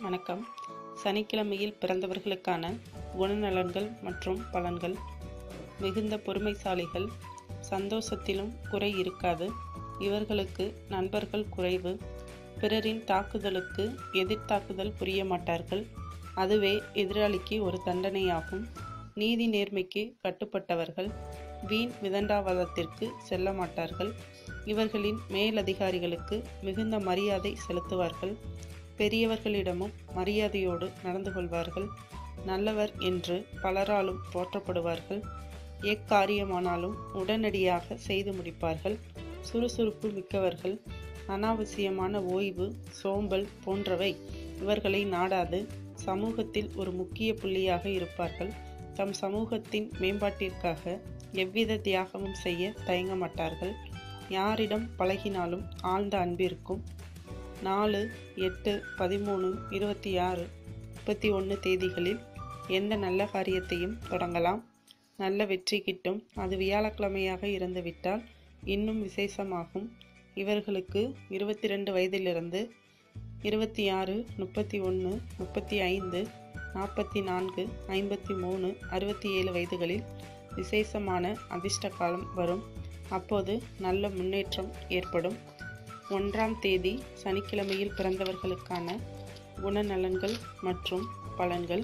வணக்கம். சனிக்கிழமையில் பிறந்தவர்களுக்கான குணநலன்கள் மற்றும் பலன்கள். மிகுந்த பொறுமைசாலிகள். சந்தோஷத்திலும் குறை இருக்காது. இவர்களுக்கு நண்பர்கள் குறைவு. பிறரின் தாக்குதலுக்கு எதிர்த்தாக்குதல் புரிய மாட்டார்கள். அதுவே எதிராளிக்கு ஒரு தண்டனையாகும். நீதி நேர்மைக்கு கட்டுப்பட்டவர்கள். வீண் விதண்டாவாதத்திற்கு செல்ல மாட்டார்கள். இவர்களின் மேலதிகாரிகளுக்கு மிகுந்த மரியாதை செலுத்துவார்கள். பெரியவர்களிடமும் மரியாதையோடு நடந்து கொள்வார்கள். நல்லவர் என்று பலராலும் போற்றப்படுவார்கள். எக்காரியமானாலும் உடனடியாக செய்து முடிப்பார்கள். சுறுசுறுப்பு மிக்கவர்கள். அனாவசியமான ஓய்வு, சோம்பல் போன்றவை இவர்களை நாடாது. சமூகத்தில் ஒரு முக்கிய புள்ளியாக இருப்பார்கள். தம் சமூகத்தின் மேம்பாட்டிற்காக எவ்வித தியாகமும் செய்ய தயங்க மாட்டார்கள். யாரிடம் பழகினாலும் ஆழ்ந்த அன்பிற்கும். 4, 8, 13, 26, 31 தேதிகளில் எந்த நல்ல காரியத்தையும் தொடங்கலாம். நல்ல வெற்றி கிட்டும். அது வியாழக்கிழமையாக இருந்துவிட்டால் இன்னும் விசேஷமாகும். இவர்களுக்கு 22 வயதிலிருந்து 26, 31, 35, 44, 53, 67 வயதுகளில் விசேஷமான அதிர்ஷ்ட காலம் வரும். அப்போது நல்ல முன்னேற்றம் ஏற்படும். 1ஆம் தேதி சனிக்கிழமையில் பிறந்தவர்களுக்கான குணநலன்கள் மற்றும் பலன்கள்.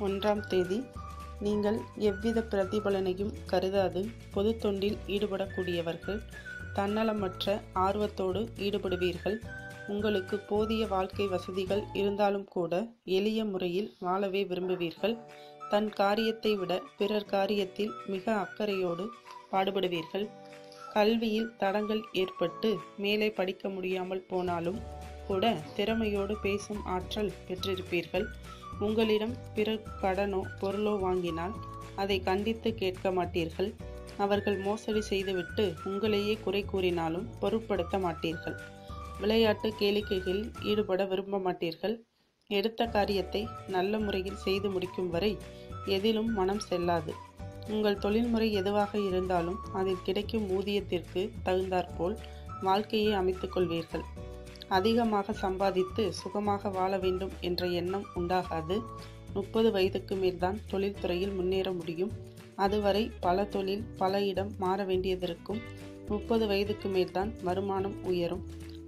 1ஆம் தேதி நீங்கள் எவ்வித பிரதிபலனையும் கருதாது பொது தொண்டில் ஈடுபடக்கூடியவர்கள். தன்னலமற்ற ஆர்வத்தோடு ஈடுபடுவீர்கள். உங்களுக்கு போதிய வாழ்க்கை வசதிகள் இருந்தாலும் கூட எளிய முறையில் வாழவே விரும்புவீர்கள். தன் காரியத்தை விட பிறர் காரியத்தில் மிக அக்கறையோடு பாடுபடுவீர்கள். கல்வியில் தடங்கள் ஏற்பட்டு மேலே படிக்க முடியாமல் போனாலும் கூட திறமையோடு பேசும் ஆற்றல் பெற்றிருப்பீர்கள். உங்களிடம் பிறர் கடனோ பொருளோ வாங்கினால் அதை கண்டித்து கேட்க மாட்டீர்கள். அவர்கள் மோசடி செய்துவிட்டு உங்களையே குறை கூறினாலும் பொருட்படுத்த மாட்டீர்கள். விளையாட்டு கேளிக்கைகளில் ஈடுபட விரும்ப மாட்டீர்கள். எடுத்த காரியத்தை நல்ல முறையில் செய்து முடிக்கும் வரை எதிலும் மனம் செல்லாது. உங்கள் தொழில்முறை எதுவாக இருந்தாலும் அதில் கிடைக்கும் ஊதியத்திற்கு தகுந்தாற்போல் வாழ்க்கையை அமைத்துக் கொள்வீர்கள். அதிகமாக சம்பாதித்து சுகமாக வாழ வேண்டும் என்ற எண்ணம் உண்டாகாது. 30 வயதுக்கு மேல்தான் தொழில்துறையில் முன்னேற முடியும். அதுவரை பல தொழில் பல இடம் மாற வேண்டியதற்கும் 30 வயதுக்கு மேல்தான் வருமானம் உயரும்.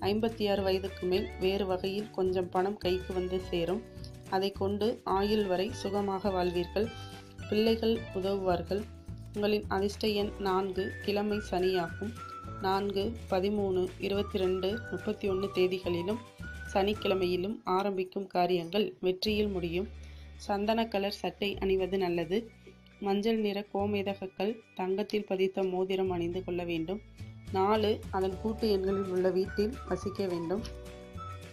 56 வயதுக்கு மேல் வேறு வகையில் கொஞ்சம் பணம் கைக்கு வந்து சேரும். அதை கொண்டு ஆயுள் வரை சுகமாக வாழ்வீர்கள். பிள்ளைகள் உதவுவார்கள். உங்களின் அதிர்ஷ்ட எண் 4, கிழமை சனியாகும். 4, 13, 22, 31 தேதிகளிலும் சனிக்கிழமையிலும் ஆரம்பிக்கும் காரியங்கள் வெற்றியில் முடியும். சந்தன கலர் சட்டை அணிவது நல்லது. மஞ்சள் நிற கோமேதகங்கள் தங்கத்தில் பதித்த மோதிரம் அணிந்து கொள்ள வேண்டும். 4 அதன் கூட்டு எண்களில் உள்ள வீட்டில் வசிக்க வேண்டும்.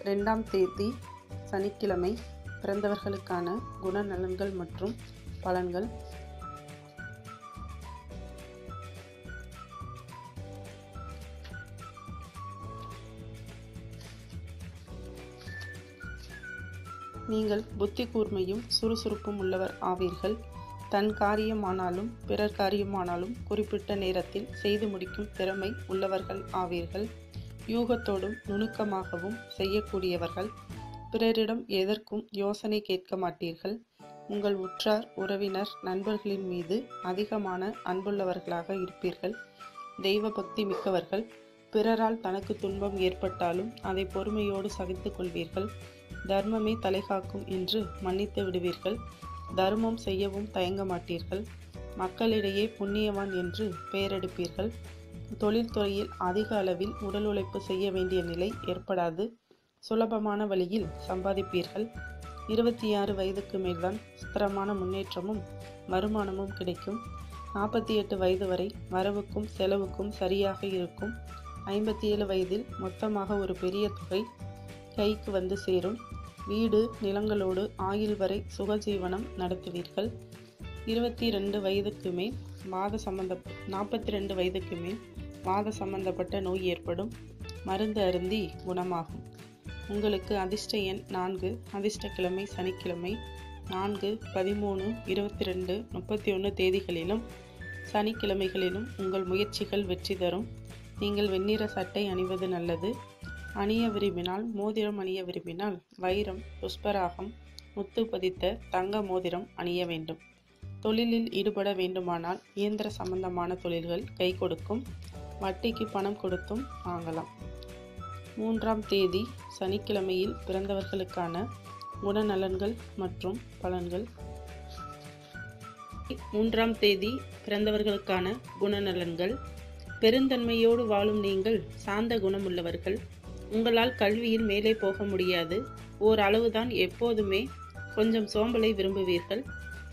2ஆம் தேதி சனிக்கிழமை பிறந்தவர்களுக்கான குணநலன்கள் மற்றும் பலன்கள். நீங்கள் புத்தி கூர்மையும் சுறுசுறுப்பும் உள்ளவர் ஆவீர்கள். தன் காரியமானாலும் பிறர் காரியமானாலும் குறிப்பிட்ட நேரத்தில் செய்து முடிக்கும் திறமை உள்ளவர்கள் ஆவீர்கள். யூகத்தோடும் நுணுக்கமாகவும் செய்யக்கூடியவர்கள். பிறரிடம் எதற்கும் யோசனை கேட்க மாட்டீர்கள். உங்கள் உற்றார் உறவினர் நண்பர்களின் மீது அதிகமான அன்புள்ளவர்களாக இருப்பீர்கள். தெய்வ பக்தி மிக்கவர்கள். பிறரால் தனக்கு துன்பம் ஏற்பட்டாலும் அதை பொறுமையோடு சகித்து கொள்வீர்கள். தர்மமே தலைகாக்கும் என்று மன்னித்து விடுவீர்கள். தர்மம் செய்யவும் தயங்க மாட்டீர்கள். மக்களிடையே புண்ணியவான் என்று பெயரெடுப்பீர்கள். தொழில்துறையில் அதிக அளவில் உடல் உழைப்பு செய்ய வேண்டிய நிலை ஏற்படாது. சுலபமான வழியில் சம்பாதிப்பீர்கள். 26 வயதுக்கு மேல்தான் ஸ்திரமான முன்னேற்றமும் வருமானமும் கிடைக்கும். 48 வயது வரை வரவுக்கும் செலவுக்கும் சரியாக இருக்கும். 57 வயதில் மொத்தமாக ஒரு பெரிய தொகை கைக்கு வந்து சேரும். வீடு நிலங்களோடு ஆயுள் வரை சுகஜீவனம் நடத்துவீர்கள். 42 வயதுக்கு மேல் 42 வயதுக்கு மேல் வாத சம்பந்தப்பட்ட நோய் ஏற்படும். மருந்து அருந்தி குணமாகும். உங்களுக்கு அதிர்ஷ்ட எண் 4, அதிர்ஷ்ட கிழமை சனிக்கிழமை. 4, 13, 22, 31 தேதிகளிலும் சனிக்கிழமைகளிலும் உங்கள் முயற்சிகள் வெற்றி தரும். நீங்கள் வெண்ணிற சட்டை அணிவது நல்லது. அணிய விரும்பினால் மோதிரம் அணிய விரும்பினால் வைரம், புஷ்பராகம், முத்து பதித்த தங்க மோதிரம் அணிய வேண்டும். தொழிலில் ஈடுபட வேண்டுமானால் இயந்திர சம்பந்தமான தொழில்கள் கை கொடுக்கும். வட்டிக்கு பணம் கொடுத்தும் வாங்கலாம். 3ஆம் தேதி சனிக்கிழமையில் பிறந்தவர்களுக்கான குணநலன்கள் மற்றும் பலன்கள். 3ஆம் தேதி பிறந்தவர்களுக்கான குணநலன்கள். பெருந்தன்மையோடு வாழும் நீங்கள் சாந்த குணமுள்ளவர்கள். உங்களால் கல்வியில் மேலே போக முடியாது. ஓர் அளவுதான். எப்போதுமே கொஞ்சம் சோம்பலை விரும்புவீர்கள்.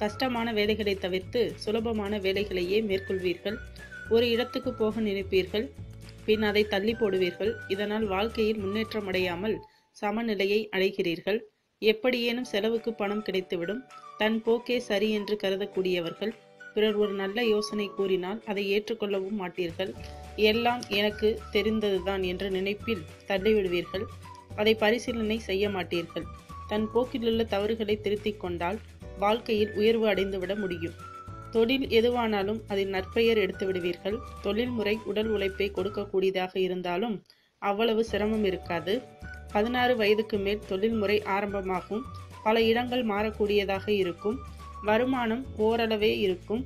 கஷ்டமான வேலைகளை தவிர்த்து சுலபமான வேலைகளையே மேற்கொள்வீர்கள். ஒரு இடத்துக்கு போக நினைப்பீர்கள், பின் அதை தள்ளி போடுவீர்கள். இதனால் வாழ்க்கையில் முன்னேற்றம் அடையாமல் சமநிலையை அடைகிறீர்கள். எப்படியேனும் செலவுக்கு பணம் கிடைத்துவிடும். தன் போக்கே சரி என்று கருதக்கூடியவர்கள். பிறர் ஒரு நல்ல யோசனை கூறினால் அதை ஏற்றுக்கொள்ளவும் மாட்டீர்கள். எல்லாம் எனக்கு தெரிந்ததுதான் என்ற நினைப்பில் தள்ளிவிடுவீர்கள். அதை பரிசீலனை செய்ய மாட்டீர்கள். தன் போக்கிலுள்ள தவறுகளை திருத்திக் கொண்டால் வாழ்க்கையில் உயர்வு அடைந்துவிட முடியும். தொழில் எதுவானாலும் அதில் நற்பெயர் எடுத்து விடுவீர்கள். தொழில்முறை உடல் உழைப்பை கொடுக்கக்கூடியதாக இருந்தாலும் அவ்வளவு சிரமம் இருக்காது. 16 வயதுக்கு மேல் தொழில்முறை ஆரம்பமாகும். பல இடங்கள் மாறக்கூடியதாக இருக்கும். வருமானம் ஓரளவே இருக்கும்.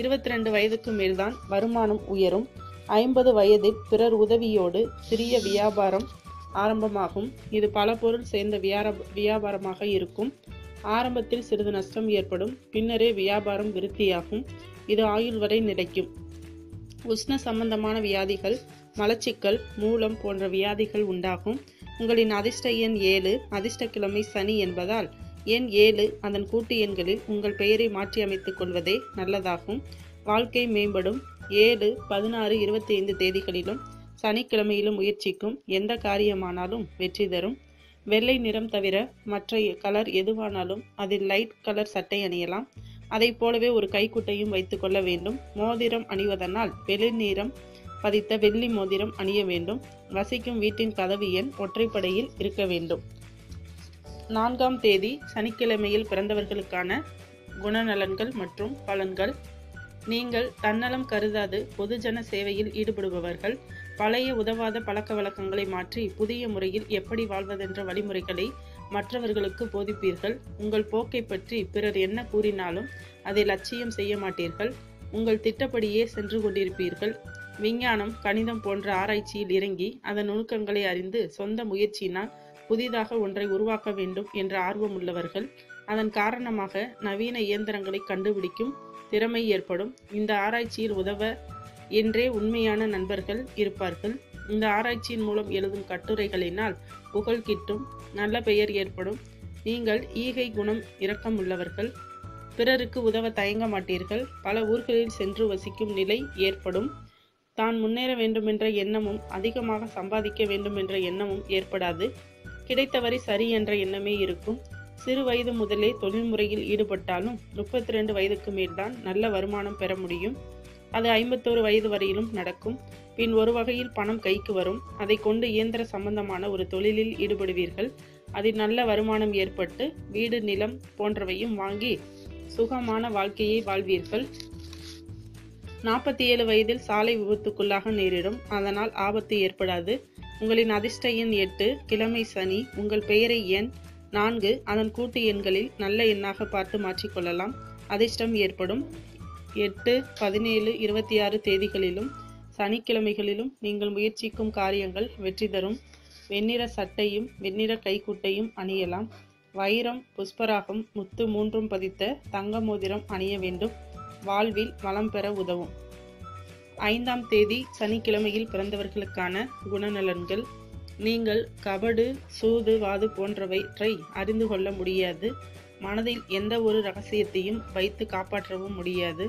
22 வயதுக்கு மேல்தான் வருமானம் உயரும். 50 வயதில் பிறர் உதவியோடு சிறிய வியாபாரம் ஆரம்பமாகும். இது பல பொருள் சேர்ந்த வியாபாரமாக இருக்கும். ஆரம்பத்தில் சிறிது நஷ்டம் ஏற்படும். பின்னரே வியாபாரம் விருத்தியாகும். இது ஆயுள் வரை நிலைக்கும். உஷ்ண சம்பந்தமான வியாதிகள், மலச்சிக்கல், மூலம் போன்ற வியாதிகள் உண்டாகும். உங்களின் அதிர்ஷ்ட எண் 7. அதிர்ஷ்ட கிழமை சனி என்பதால் எண் 7 அதன் கூட்டு எண்களில் உங்கள் பெயரை மாற்றி அமைத்துக் கொள்வதே நல்லதாகும். வாழ்க்கை மேம்படும். 7, 16, 25 தேதிகளிலும் சனிக்கிழமையிலும் முயற்சிக்கும் எந்த காரியமானாலும் வெற்றி தரும். வெள்ளை நிறம் தவிர மற்ற கலர் எதுவானாலும் அதில் லைட் கலர் சட்டை அணியலாம். அதை போலவே ஒரு கைக்குட்டையும் வைத்துக் கொள்ள வேண்டும். மோதிரம் அணிவதனால் வெள்ளை நிறம் பதித்த வெள்ளி மோதிரம் அணிய வேண்டும். வசிக்கும் வீட்டின் கதவு எண் ஒற்றைப்படையில் இருக்க வேண்டும். 4ஆம் தேதி சனிக்கிழமையில் பிறந்தவர்களுக்கான குணநலன்கள் மற்றும் பலன்கள். நீங்கள் தன்னலம் கருதாது பொதுஜன சேவையில் ஈடுபடுபவர்கள். பழைய உதவாத பழக்க வழக்கங்களை மாற்றி புதிய முறையில் எப்படி வாழ்வதென்ற வழிமுறைகளை மற்றவர்களுக்கு போதிப்பீர்கள். உங்கள் போக்கை பற்றி பிறர் என்ன கூறினாலும் அதை லட்சியம் செய்ய மாட்டீர்கள். உங்கள் திட்டப்படியே சென்று கொண்டிருப்பீர்கள். விஞ்ஞானம், கணிதம் போன்ற ஆராய்ச்சியில் இறங்கி அதன் நுணுக்கங்களை அறிந்து சொந்த முயற்சியினால் புதிதாக ஒன்றை உருவாக்க வேண்டும் என்ற ஆர்வம் உள்ளவர்கள். அதன் காரணமாக நவீன இயந்திரங்களை கண்டுபிடிக்கும் திறமை ஏற்படும். இந்த ஆராய்ச்சியில் உதவ என்றே உண்மையான நண்பர்கள் இருப்பார்கள். இந்த ஆராய்ச்சியின் மூலம் எழுதும் கட்டுரைகளினால் புகழ் கிட்டும். நல்ல பெயர் ஏற்படும். நீங்கள் ஈகை குணம், இரக்கம் உள்ளவர்கள். பிறருக்கு உதவ தயங்க மாட்டீர்கள். பல ஊர்களில் சென்று வசிக்கும் நிலை ஏற்படும். தான் முன்னேற வேண்டுமென்ற எண்ணமும் அதிகமாக சம்பாதிக்க வேண்டும் என்ற எண்ணமும் ஏற்படாது. கிடைத்தவரை சரி என்ற எண்ணமே இருக்கும். சிறு வயது முதலே தொழில்முறையில் ஈடுபட்டாலும் 32 வயதுக்கு மேல்தான் நல்ல வருமானம் பெற முடியும். அது 51 வயது வரையிலும் நடக்கும். பின் ஒரு வகையில் பணம் கைக்கு வரும். அதை கொண்டு இயந்திர சம்பந்தமான ஒரு தொழிலில் ஈடுபடுவீர்கள். அதில் நல்ல வருமானம் ஏற்பட்டு வீடு, நிலம் போன்றவையும் வாங்கி சுகமான வாழ்க்கையை வாழ்வீர்கள். 47 வயதில் சாலை விபத்துக்குள்ளாக நேரிடும். அதனால் ஆபத்து ஏற்படாது. உங்களின் அதிர்ஷ்ட எண் 8. கிழமை சனி. உங்கள் பெயரை எண் 4 அதன் கூட்டு எண்களில் நல்ல எண்ணாக பார்த்து மாற்றிக்கொள்ளலாம். அதிர்ஷ்டம் ஏற்படும். 8, 17, 26 தேதிகளிலும் சனிக்கிழமைகளிலும் நீங்கள் முயற்சிக்கும் காரியங்கள் வெற்றி தரும். வெண்ணிற சட்டையும் வெண்ணிற கைக்குட்டையும் அணியலாம். வைரம், புஷ்பராகம், முத்து 3 பதித்த தங்க மோதிரம் அணிய வேண்டும். வாழ்வில் வளம் பெற உதவும். 5ஆம் தேதி சனிக்கிழமையில் பிறந்தவர்களுக்கான குணநலன்கள். நீங்கள் கபடு, சூது, வாது போன்றவற்றை அறிந்து கொள்ள முடியாது. மனதில் எந்த ஒரு ரகசியத்தையும் வைத்து காப்பாற்றவும் முடியாது.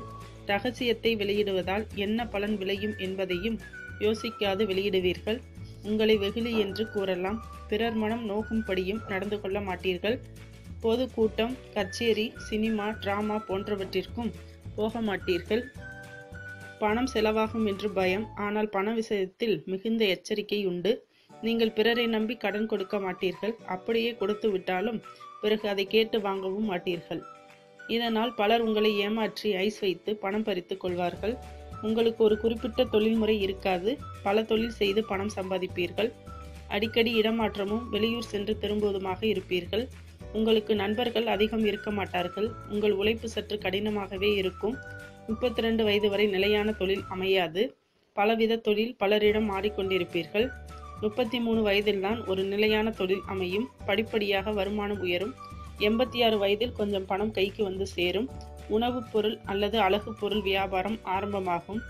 ரகசியத்தை வெளியிடுவதால் என்ன பலன் விளையும் என்பதையும் யோசிக்காது வெளியிடுவீர்கள். உங்களை வெகுளி என்று கூறலாம். பிறர் மனம் நோக்கும்படியும் நடந்து கொள்ள மாட்டீர்கள். பொது கூட்டம், கச்சேரி, சினிமா, டிராமா போன்றவற்றிற்கும் போக மாட்டீர்கள். பணம் செலவாகும் என்று பயம். ஆனால் பண விஷயத்தில் மிகுந்த எச்சரிக்கை உண்டு. நீங்கள் பிறரை நம்பி கடன் கொடுக்க மாட்டீர்கள். அப்படியே கொடுத்து விட்டாலும் பிறகு அதை கேட்டு வாங்கவும் மாட்டீர்கள். இதனால் பலர் உங்களை ஏமாற்றி ஐஸ் வைத்து பணம் பறித்து கொள்வார்கள். உங்களுக்கு ஒரு குறிப்பிட்ட தொழில்முறை இருக்காது. பல தொழில் செய்து பணம் சம்பாதிப்பீர்கள். அடிக்கடி இடமாற்றமும் வெளியூர் சென்று திரும்புவதுமாக இருப்பீர்கள். உங்களுக்கு நண்பர்கள் அதிகம் இருக்க மாட்டார்கள். உங்கள் உழைப்பு சற்று கடினமாகவே இருக்கும். 32 வயது வரை நிலையான தொழில் அமையாது. பலவித தொழில் பலரிடம் ஆடிக்கொண்டிருப்பீர்கள். 33 வயதில்தான் ஒரு நிலையான தொழில் அமையும். படிப்படியாக வருமானம் உயரும். 86 வயதில் கொஞ்சம் பணம் கைக்கு வந்து சேரும். உணவுப் பொருள் அல்லது அழகு பொருள் வியாபாரம் ஆரம்பமாகும்.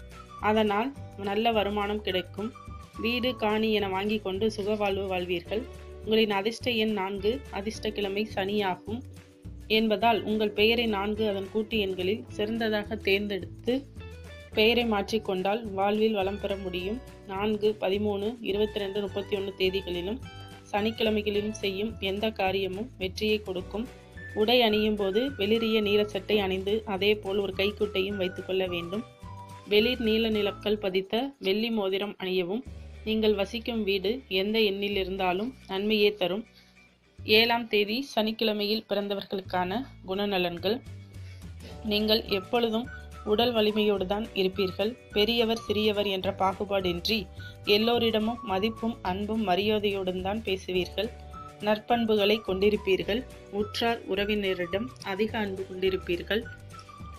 அதனால் நல்ல வருமானம் கிடைக்கும். வீடு காணி என வாங்கி கொண்டு சுகவாழ்வு வாழ்வீர்கள். உங்களின் அதிர்ஷ்ட எண் 4. அதிர்ஷ்ட கிழமை சனியாகும் என்பதால் உங்கள் பெயரை 4 அதன் கூட்டு எண்களில் சிறந்ததாக தேர்ந்தெடுத்து பெயரை மாற்றிக்கொண்டால் வாழ்வில் வளம் பெற முடியும். 4, 13, 22, 31 தேதிகளிலும் சனிக்கிழமைகளிலும் செய்யும் எந்த காரியமும் வெற்றியை கொடுக்கும். உடை அணியும் போது வெளிரிய நீல சட்டை அணிந்து அதே போல் ஒரு கைக்குட்டையும் வைத்துக்கொள்ள வேண்டும். வெளிர் நீல நிலக்கல் பதித்த வெள்ளி மோதிரம் அணியவும். நீங்கள் வசிக்கும் வீடு எந்த எண்ணில் இருந்தாலும் நன்மையே தரும். 7ஆம் தேதி சனிக்கிழமையில் பிறந்தவர்களுக்கான குணநலன்கள். நீங்கள் எப்பொழுதும் உடல் வலிமையோடு தான் இருப்பீர்கள். பெரியவர் சிறியவர் என்ற பாகுபாடின்றி எல்லோரிடமும் மதிப்பும் அன்பும் மரியாதையோடும் தான் பேசுவீர்கள். நற்பண்புகளை கொண்டிருப்பீர்கள். உற்றார் உறவினரிடம் அதிக அன்பு கொண்டிருப்பீர்கள்.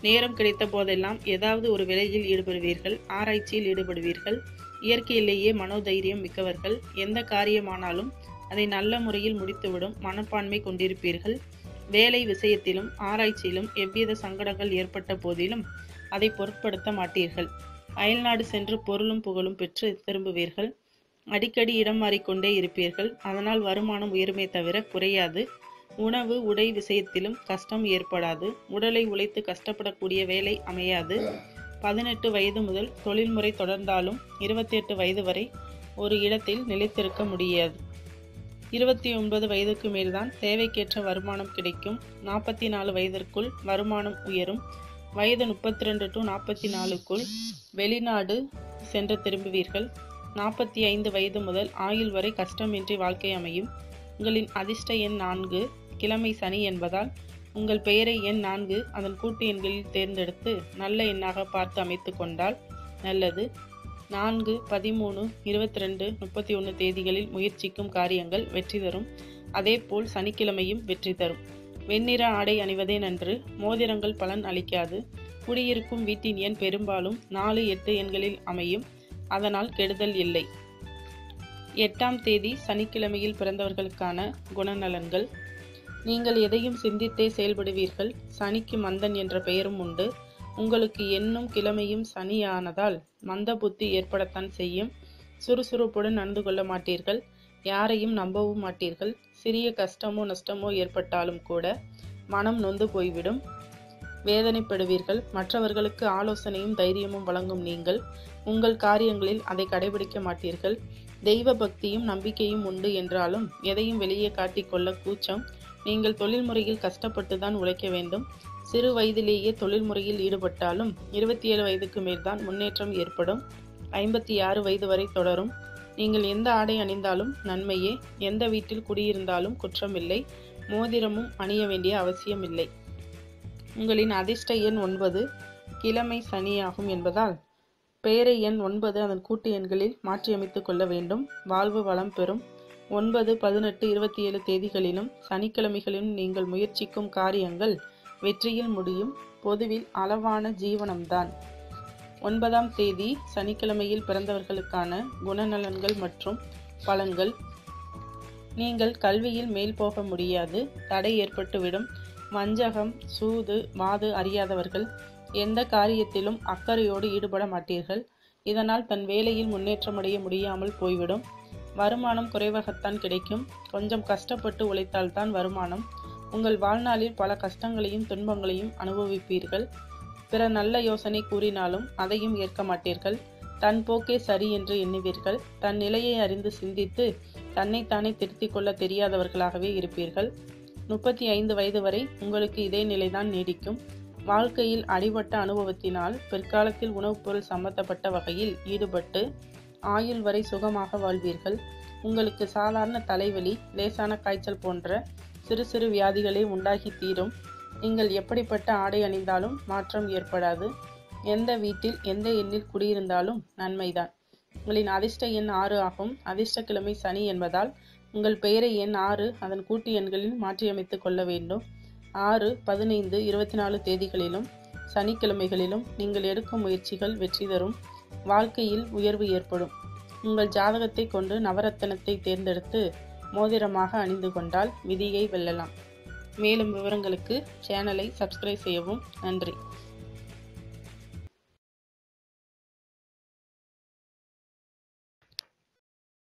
நேரம் கிடைத்த போதெல்லாம் ஏதாவது ஒரு வேலையில் ஈடுபடுவீர்கள். ஆராய்ச்சியில் ஈடுபடுவீர்கள். இயற்கையிலேயே மனோதைரியம் மிக்கவர்கள். எந்த காரியமானாலும் அதை நல்ல முறையில் முடித்துவிடும் மனப்பான்மை கொண்டிருப்பீர்கள். வேலை விஷயத்திலும் ஆராய்ச்சியிலும் எவ்வித சங்கடங்கள் ஏற்பட்ட போதிலும் அதை பொருட்படுத்த மாட்டீர்கள். அயல்நாடு சென்று பொருளும் புகழும் பெற்று திரும்புவீர்கள். அடிக்கடி இடம் மாறிக்கொண்டே இருப்பீர்கள். அதனால் வருமானம் உயருமே தவிர குறையாது. உணவு உடை விஷயத்திலும் கஷ்டம் ஏற்படாது. உடலை உழைத்து கஷ்டப்படக்கூடிய வேலை அமையாது. 18 வயது முதல் தொழில்முறை தொடர்ந்தாலும் 28 வயது வரை ஒரு இடத்தில் நிலைத்திருக்க முடியாது. 29 வயதுக்கு மேல்தான் தேவைக்கேற்ற வருமானம் கிடைக்கும். 44 வயதிற்குள் வருமானம் உயரும். வயது 32 to 44க்குள் வெளிநாடு சென்று திரும்புவீர்கள். 45 வயது முதல் ஆயுள் வரை கஷ்டமின்றி வாழ்க்கை அமையும். உங்களின் அதிர்ஷ்ட எண் 4. கிழமை சனி என்பதால் உங்கள் பெயரை எண் 4 அதன் கூட்டு எண்களில் தேர்ந்தெடுத்து நல்ல எண்ணாக பார்த்து அமைத்து கொண்டால் நல்லது. 4, 13, 22, 31 தேதிகளில் முயற்சிக்கும் காரியங்கள் வெற்றி தரும். அதேபோல் சனிக்கிழமையும் வெற்றி தரும். வெண்ணிற ஆடை அணிவதே நன்று. மோதிரங்கள் பலன் அளிக்காது. குடியிருக்கும் வீட்டின் எண் பெரும்பாலும் 4, 8 எண்களில் அமையும். அதனால் கெடுதல் இல்லை. 8ஆம் தேதி சனிக்கிழமையில் பிறந்தவர்களுக்கான குணநலன்கள். நீங்கள் எதையும் சிந்தித்தே செயல்படுவீர்கள். சனிக்கு மந்தன் என்ற பெயரும் உண்டு. உங்களுக்கு எண்ணும் கிழமையும் சனியானதால் மந்த புத்தி ஏற்படத்தான் செய்யும். சுறுசுறுப்புடன் நடந்து கொள்ள மாட்டீர்கள். யாரையும் நம்பவும் மாட்டீர்கள். சிறிய கஷ்டமோ நஷ்டமோ ஏற்பட்டாலும் கூட மனம் நொந்து போய்விடும். வேதனைப்படுவீர்கள். மற்றவர்களுக்கு ஆலோசனையும் தைரியமும் வழங்கும் நீங்கள் உங்கள் காரியங்களில் அதை கடைபிடிக்க மாட்டீர்கள். தெய்வ பக்தியும் நம்பிக்கையும் உண்டு என்றாலும் எதையும் வெளியே காட்டிக்கொள்ள கூச்சம். நீங்கள் தொழில்முறையில் கஷ்டப்பட்டுதான் உழைக்க வேண்டும். சிறு வயதிலேயே தொழில்முறையில் ஈடுபட்டாலும் 27 வயதுக்கு மேல்தான் முன்னேற்றம் ஏற்படும். 56 வயது வரை தொடரும். நீங்கள் எந்த ஆடை அணிந்தாலும் நன்மையே. எந்த வீட்டில் குடியிருந்தாலும் குற்றமில்லை. மோதிரமும் அணிய வேண்டிய அவசியமில்லை. உங்களின் அதிர்ஷ்ட எண் 9. கிழமை சனியாகும் என்பதால் பெயரை எண் 9 அதன் கூட்டு எண்களில் மாற்றியமைத்துக் கொள்ள வேண்டும். வாழ்வு வளம் பெறும். 9, 18, 27 தேதிகளிலும் சனிக்கிழமைகளிலும் நீங்கள் முயற்சிக்கும் காரியங்கள் வெற்றியில் முடியும். பொதுவில் அளவான ஜீவனம்தான். 9ஆம் தேதி சனிக்கிழமையில் பிறந்தவர்களுக்கான குணநலன்கள் மற்றும் பலன்கள். நீங்கள் கல்வியில் மேல் போக முடியாது. தடை ஏற்பட்டுவிடும். வஞ்சகம், சூது, வாது அறியாதவர்கள். எந்த காரியத்திலும் அக்கறையோடு ஈடுபட மாட்டீர்கள். இதனால் தன் வேலையில் முன்னேற்றமடைய முடியாமல் போய்விடும். வருமானம் குறைவாகத்தான் கிடைக்கும். கொஞ்சம் கஷ்டப்பட்டு உழைத்தால்தான் வருமானம். உங்கள் வாழ்நாளில் பல கஷ்டங்களையும் துன்பங்களையும் அனுபவிப்பீர்கள். பிற நல்ல யோசனை கூறினாலும் அதையும் ஏற்க மாட்டீர்கள். தன் போக்கே சரி என்று எண்ணுவீர்கள். தன் நிலையை அறிந்து சிந்தித்து தன்னைத்தானே திருத்திக் கொள்ள தெரியாதவர்களாகவே இருப்பீர்கள். 35 வயது வரை உங்களுக்கு இதே நிலைதான் நீடிக்கும். வாழ்க்கையில் அடிபட்ட அனுபவத்தினால் பிற்காலத்தில் உணவுப் பொருள் சம்பந்தப்பட்ட வகையில் ஈடுபட்டு ஆயுள் வரை சுகமாக வாழ்வீர்கள். உங்களுக்கு சாதாரண தலைவலி, லேசான காய்ச்சல் போன்ற சிறு சிறு வியாதிகளே உண்டாகி தீரும். நீங்கள் எப்படிப்பட்ட ஆடை அணிந்தாலும் மாற்றம் ஏற்படாது. எந்த வீட்டில் எந்த எண்ணில் குடியிருந்தாலும் நன்மைதான். உங்களின் அதிர்ஷ்ட எண் 6 ஆகும். அதிர்ஷ்டக்கிழமை சனி என்பதால் உங்கள் பெயரை எண் 6 அதன் கூட்டு எண்களில் மாற்றியமைத்துக் கொள்ள வேண்டும். 6, 15, 24 தேதிகளிலும் சனிக்கிழமைகளிலும் நீங்கள் எடுக்கும் முயற்சிகள் வெற்றி தரும். வாழ்க்கையில் உயர்வு ஏற்படும். உங்கள் ஜாதகத்தை கொண்டு நவரத்தினத்தை தேர்ந்தெடுத்து மோதிரமாக அணிந்து கொண்டால் விதியை வெல்லலாம். மேலும் விவரங்களுக்கு சேனலை சப்ஸ்கிரைப் செய்யவும். நன்றி.